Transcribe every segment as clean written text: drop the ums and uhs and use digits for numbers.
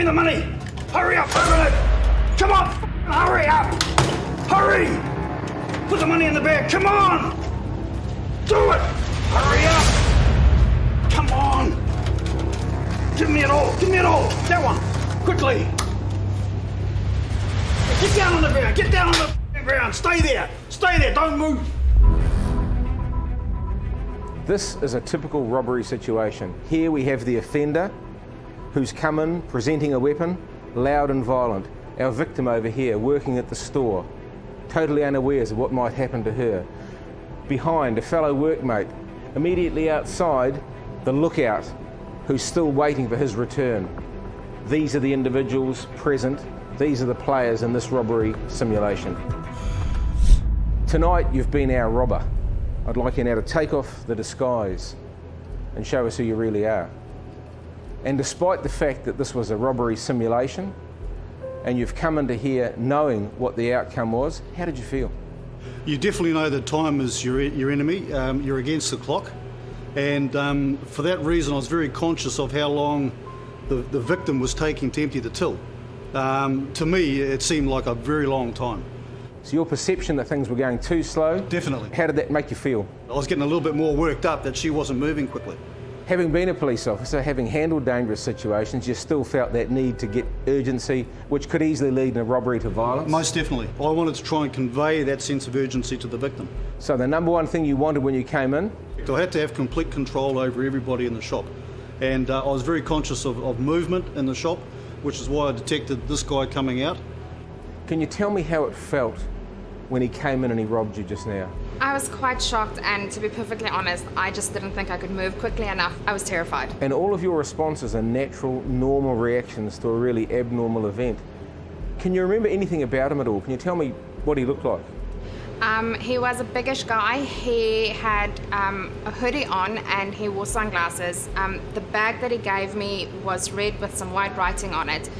me the money! Hurry up, open it! Come on, hurry up! Hurry! Put the money in the bag, come on! Do it! Hurry up! Come on! Give me it all, That one, quickly! Get down on the ground, get down on the ground, stay there, don't move! This is a typical robbery situation. Here we have the offender who's come in presenting a weapon, loud and violent. Our victim over here working at the store, totally unawares of what might happen to her. Behind, a fellow workmate. Immediately outside, the lookout who's still waiting for his return. These are the individuals present. These are the players in this robbery simulation. Tonight you've been our robber. I'd like you now to take off the disguise and show us who you really are. And despite the fact that this was a robbery simulation and you've come into here knowing what the outcome was, how did you feel? You definitely know that time is your enemy. You're against the clock. And for that reason, I was very conscious of how long the victim was taking to empty the till. To me, it seemed like a very long time. So your perception that things were going too slow? Definitely. How did that make you feel? I was getting a little bit more worked up that she wasn't moving quickly. Having been a police officer, having handled dangerous situations, you still felt that need to get urgency, which could easily lead in a robbery to violence? Most definitely. I wanted to try and convey that sense of urgency to the victim. So the number one thing you wanted when you came in? I had to have complete control over everybody in the shop. And I was very conscious of movement in the shop, which is why I detected this guy coming out. Can you tell me how it felt when he came in and he robbed you just now? I was quite shocked, and to be perfectly honest, I just didn't think I could move quickly enough. I was terrified. And all of your responses are natural, normal reactions to a really abnormal event. Can you remember anything about him at all? Can you tell me what he looked like? He was a biggish guy. He had a hoodie on and he wore sunglasses. The bag that he gave me was red with some white writing on it.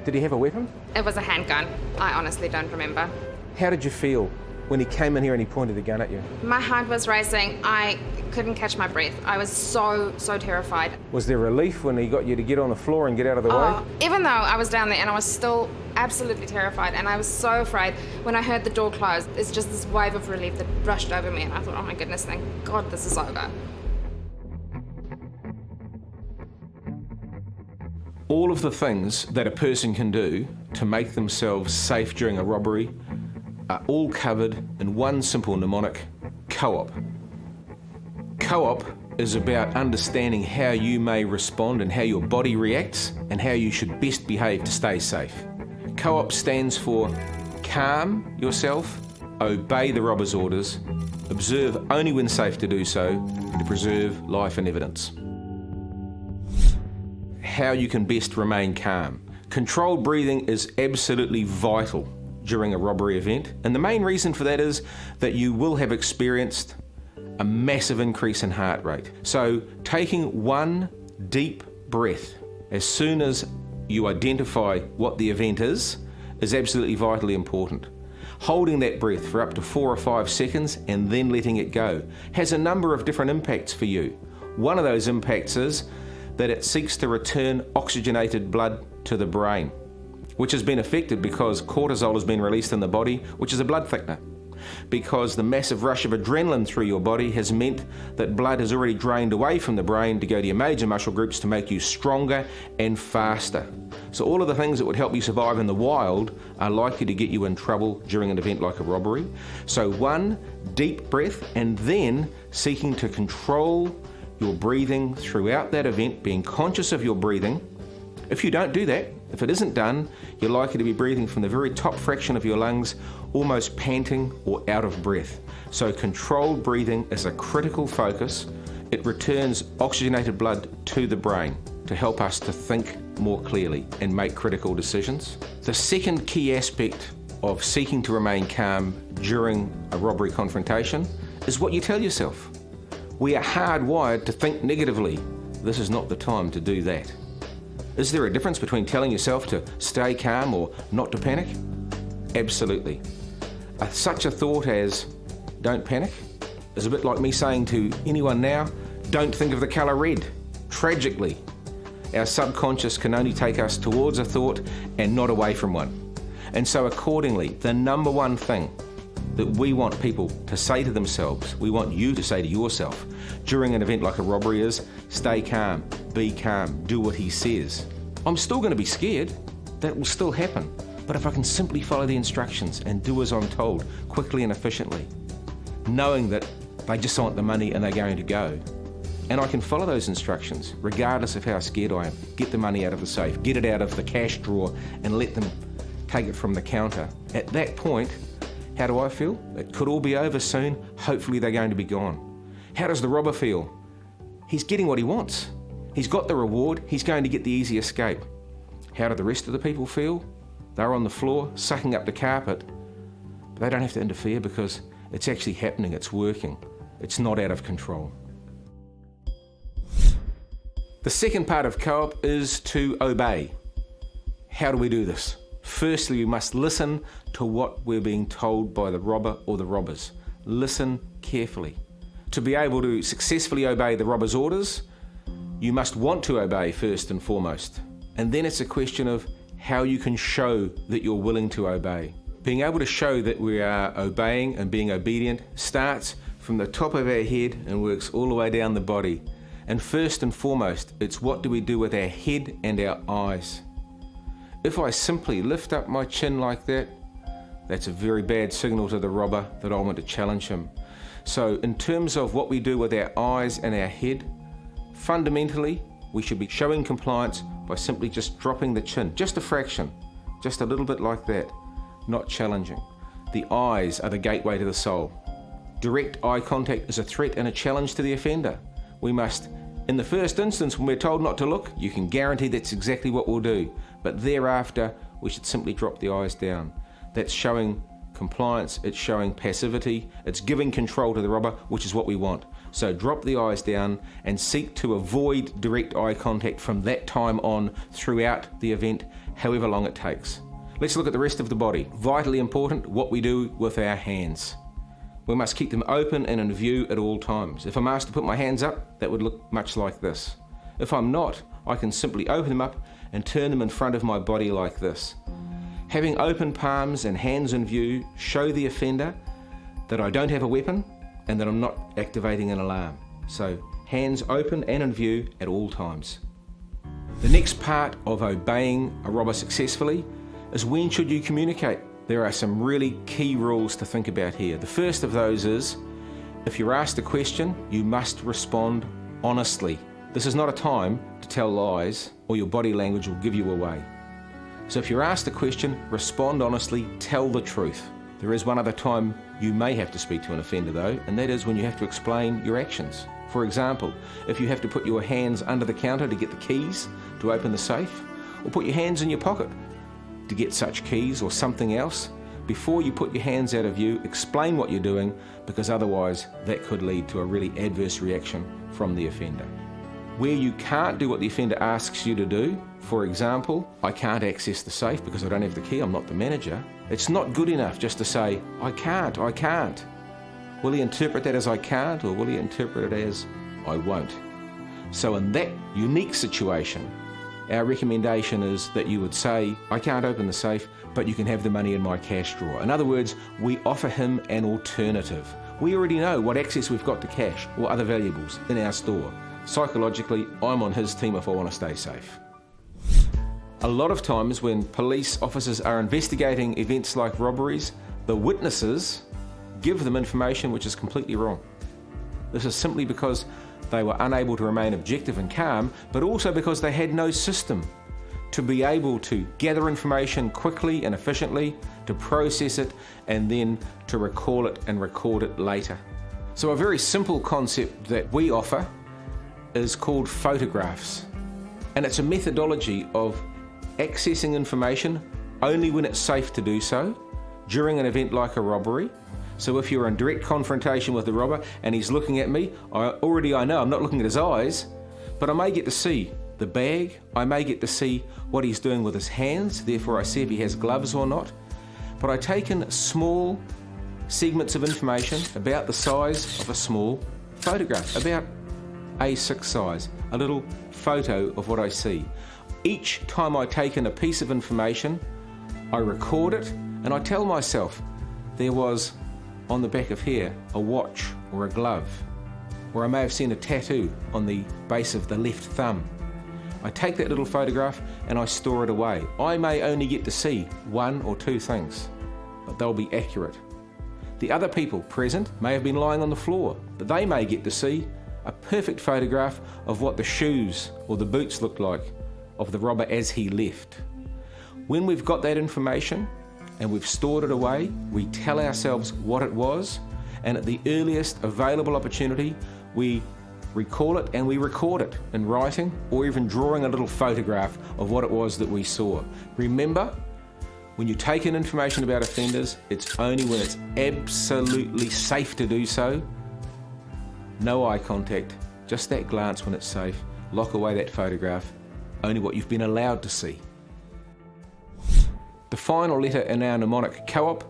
Did he have a weapon? It was a handgun. I honestly don't remember. How did you feel when he came in here and he pointed the gun at you? My heart was racing. I couldn't catch my breath. I was so terrified. Was there relief when he got you to get on the floor and get out of the way? Even though I was down there and I was still absolutely terrified and I was so afraid, when I heard the door close, it's just this wave of relief that rushed over me and I thought, oh my goodness, thank God this is over. All of the things that a person can do to make themselves safe during a robbery are all covered in one simple mnemonic: co-op. Co-op is about understanding how you may respond and how your body reacts and how you should best behave to stay safe. Co-op stands for calm yourself, obey the robber's orders, observe only when safe to do so, and to preserve life and evidence. How you can best remain calm. Controlled breathing is absolutely vital during a robbery event, and the main reason for that is that you will have experienced a massive increase in heart rate. So taking one deep breath as soon as you identify what the event is absolutely vitally important. Holding that breath for up to 4 or 5 seconds and then letting it go has a number of different impacts for you. One of those impacts is that it seeks to return oxygenated blood to the brain, which has been affected because cortisol has been released in the body, which is a blood thickener. Because the massive rush of adrenaline through your body has meant that blood has already drained away from the brain to go to your major muscle groups to make you stronger and faster. So all of the things that would help you survive in the wild are likely to get you in trouble during an event like a robbery. So one deep breath and then seeking to control your breathing throughout that event, being conscious of your breathing. If you don't do that, if it isn't done, you're likely to be breathing from the very top fraction of your lungs, almost panting or out of breath. So controlled breathing is a critical focus. It returns oxygenated blood to the brain to help us to think more clearly and make critical decisions. The second key aspect of seeking to remain calm during a robbery confrontation is what you tell yourself. We are hardwired to think negatively. This is not the time to do that. Is there a difference between telling yourself to stay calm or not to panic? Absolutely. Such a thought as, don't panic, is a bit like me saying to anyone now, don't think of the colour red. Tragically, Our subconscious can only take us towards a thought and not away from one. And so accordingly, the number one thing that we want people to say to themselves, we want you to say to yourself during an event like a robbery is, stay calm, be calm, do what he says. I'm still going to be scared, that will still happen. But if I can simply follow the instructions and do as I'm told, quickly and efficiently, knowing that they just want the money and they're going to go, and I can follow those instructions regardless of how scared I am, get the money out of the safe, get it out of the cash drawer and let them take it from the counter. At that point, how do I feel? It could all be over soon. Hopefully they're going to be gone. How does the robber feel? He's getting what he wants. He's got the reward. He's going to get the easy escape. How do the rest of the people feel? They're on the floor, sucking up the carpet. But they don't have to interfere because it's actually happening. It's working. It's not out of control. The second part of co-op is to obey. How do we do this? Firstly, we must listen to what we're being told by the robber or the robbers. Listen carefully. To be able to successfully obey the robber's orders, you must want to obey first and foremost. And then it's a question of how you can show that you're willing to obey. Being able to show that we are obeying and being obedient starts from the top of our head and works all the way down the body. And first and foremost, it's what do we do with our head and our eyes. If I simply lift up my chin like that, that's a very bad signal to the robber that I want to challenge him. So in terms of what we do with our eyes and our head, fundamentally, we should be showing compliance by simply just dropping the chin, just a fraction, just a little bit like that, not challenging. The eyes are the gateway to the soul. Direct eye contact is a threat and a challenge to the offender. We must, in the first instance, when we're told not to look, you can guarantee that's exactly what we'll do. But thereafter, we should simply drop the eyes down. That's showing compliance, it's showing passivity, it's giving control to the robber, which is what we want. So drop the eyes down and seek to avoid direct eye contact from that time on throughout the event, however long it takes. Let's look at the rest of the body. Vitally important, what we do with our hands. We must keep them open and in view at all times. If I'm asked to put my hands up, that would look much like this. If I'm not, I can simply open them up and turn them in front of my body like this. Having open palms and hands in view show the offender that I don't have a weapon and that I'm not activating an alarm. So hands open and in view at all times. The next part of obeying a robber successfully is when should you communicate? There are some really key rules to think about here. The first of those is, if you're asked a question, you must respond honestly. This is not a time to tell lies or your body language will give you away. So if you're asked a question, respond honestly, tell the truth. There is one other time you may have to speak to an offender though, and that is when you have to explain your actions. For example, if you have to put your hands under the counter to get the keys to open the safe, or put your hands in your pocket to get such keys or something else, before you put your hands out of view, explain what you're doing, because otherwise that could lead to a really adverse reaction from the offender. Where you can't do what the offender asks you to do, for example, I can't access the safe because I don't have the key, I'm not the manager, it's not good enough just to say, I can't. Will he interpret that as I can't, or will he interpret it as I won't? So in that unique situation, our recommendation is that you would say, I can't open the safe, but you can have the money in my cash drawer. In other words, we offer him an alternative. We already know what access we've got to cash or other valuables in our store. Psychologically, I'm on his team if I want to stay safe. A lot of times when police officers are investigating events like robberies, the witnesses give them information which is completely wrong. This is simply because they were unable to remain objective and calm, but also because they had no system to be able to gather information quickly and efficiently, to process it, and then to recall it and record it later. So a very simple concept that we offer is called photographs. And it's a methodology of accessing information only when it's safe to do so during an event like a robbery. So if you're in direct confrontation with the robber and he's looking at me, I know I'm not looking at his eyes, but I may get to see the bag, I may get to see what he's doing with his hands, therefore I see if he has gloves or not. But I take in small segments of information about the size of a small photograph, about A6 size, a little photo of what I see. Each time I take in a piece of information, I record it and I tell myself there was on the back of here a watch or a glove, or I may have seen a tattoo on the base of the left thumb. I take that little photograph and I store it away. I may only get to see one or two things, but they'll be accurate. The other people present may have been lying on the floor, but they may get to see a perfect photograph of what the shoes or the boots looked like of the robber as he left. When we've got that information and we've stored it away, we tell ourselves what it was, and at the earliest available opportunity, we recall it and we record it in writing or even drawing a little photograph of what it was that we saw. Remember, when you take in information about offenders, it's only when it's absolutely safe to do so. No eye contact, just that glance when it's safe. Lock away that photograph, only what you've been allowed to see. The final letter in our mnemonic co-op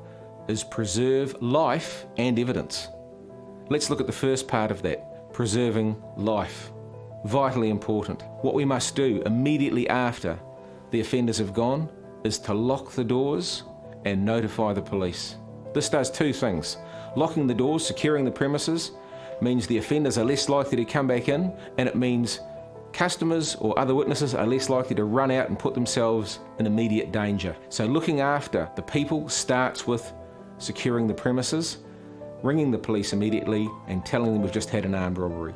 is preserve life and evidence. Let's look at the first part of that, preserving life. Vitally important. What we must do immediately after the offenders have gone is to lock the doors and notify the police. This does two things. Locking the doors, securing the premises, means the offenders are less likely to come back in, and it means customers or other witnesses are less likely to run out and put themselves in immediate danger. So looking after the people starts with securing the premises, ringing the police immediately and telling them we've just had an armed robbery.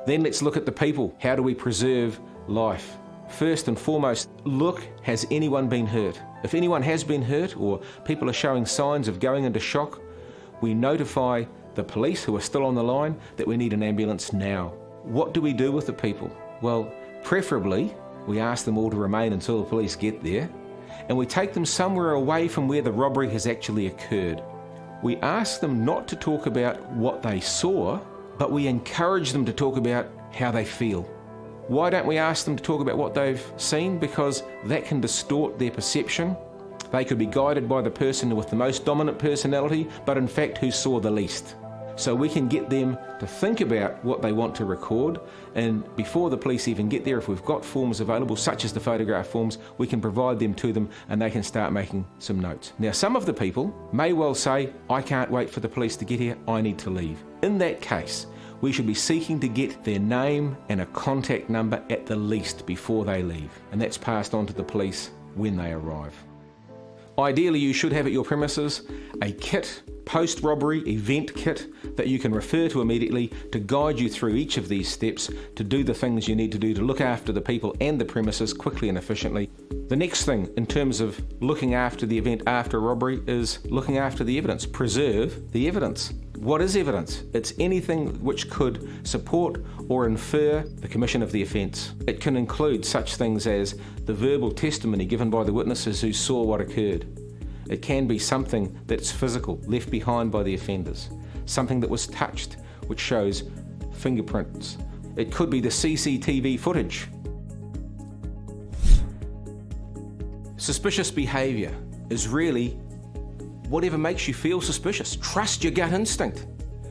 Then let's look at the people. How do we preserve life? First and foremost, look, has anyone been hurt? If anyone has been hurt or people are showing signs of going into shock, we notify the police who are still on the line that we need an ambulance now. What do we do with the people? Well, preferably, we ask them all to remain until the police get there, and we take them somewhere away from where the robbery has actually occurred. We ask them not to talk about what they saw, but we encourage them to talk about how they feel. Why don't we ask them to talk about what they've seen? Because that can distort their perception. They could be guided by the person with the most dominant personality, but in fact who saw the least. So we can get them to think about what they want to record, and before the police even get there, if we've got forms available, such as the photograph forms, we can provide them to them and they can start making some notes. Now, some of the people may well say, I can't wait for the police to get here, I need to leave. In that case, we should be seeking to get their name and a contact number at the least before they leave, and that's passed on to the police when they arrive. Ideally, you should have at your premises a kit, post-robbery event kit, that you can refer to immediately to guide you through each of these steps to do the things you need to do to look after the people and the premises quickly and efficiently. The next thing in terms of looking after the event after a robbery is looking after the evidence. Preserve the evidence. What is evidence? It's anything which could support or infer the commission of the offence. It can include such things as the verbal testimony given by the witnesses who saw what occurred. It can be something that's physical, left behind by the offenders. Something that was touched, which shows fingerprints. It could be the CCTV footage. Suspicious behaviour is really whatever makes you feel suspicious. Trust your gut instinct.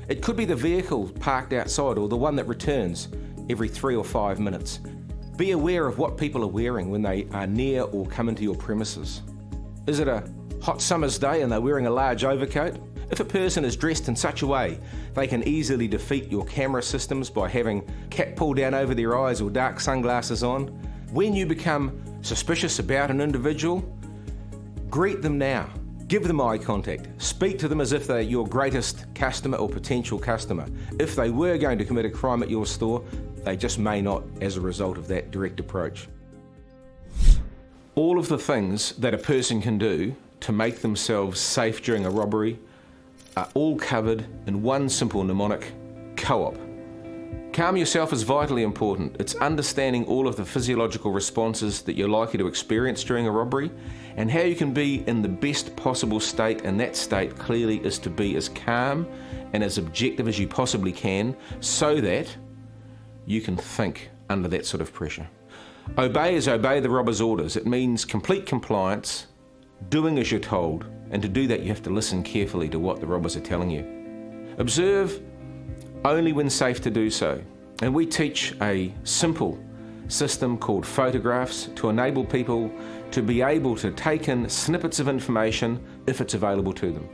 It could be the vehicle parked outside or the one that returns every 3 or 5 minutes. Be aware of what people are wearing when they are near or come into your premises. Is it a hot summer's day and they're wearing a large overcoat? If a person is dressed in such a way, they can easily defeat your camera systems by having cap pulled down over their eyes or dark sunglasses on. When you become suspicious about an individual, greet them now. Give them eye contact. Speak to them as if they're your greatest customer or potential customer. If they were going to commit a crime at your store, they just may not as a result of that direct approach. All of the things that a person can do to make themselves safe during a robbery are all covered in one simple mnemonic: co-op. Calm yourself is vitally important. It's understanding all of the physiological responses that you're likely to experience during a robbery and how you can be in the best possible state, and that state clearly is to be as calm and as objective as you possibly can so that you can think under that sort of pressure. Obey is obey the robber's orders. It means complete compliance, doing as you're told, and to do that you have to listen carefully to what the robbers are telling you. Observe only when safe to do so, And we teach a simple system called photographs to enable people to be able to take in snippets of information if it's available to them.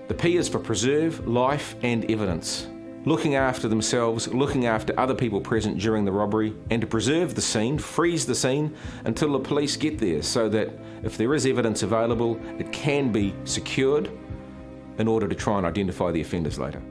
The P is for preserve, life and evidence. Looking after themselves, looking after other people present during the robbery, and to preserve the scene, freeze the scene until the police get there, so that if there is evidence available, it can be secured in order to try and identify the offenders later.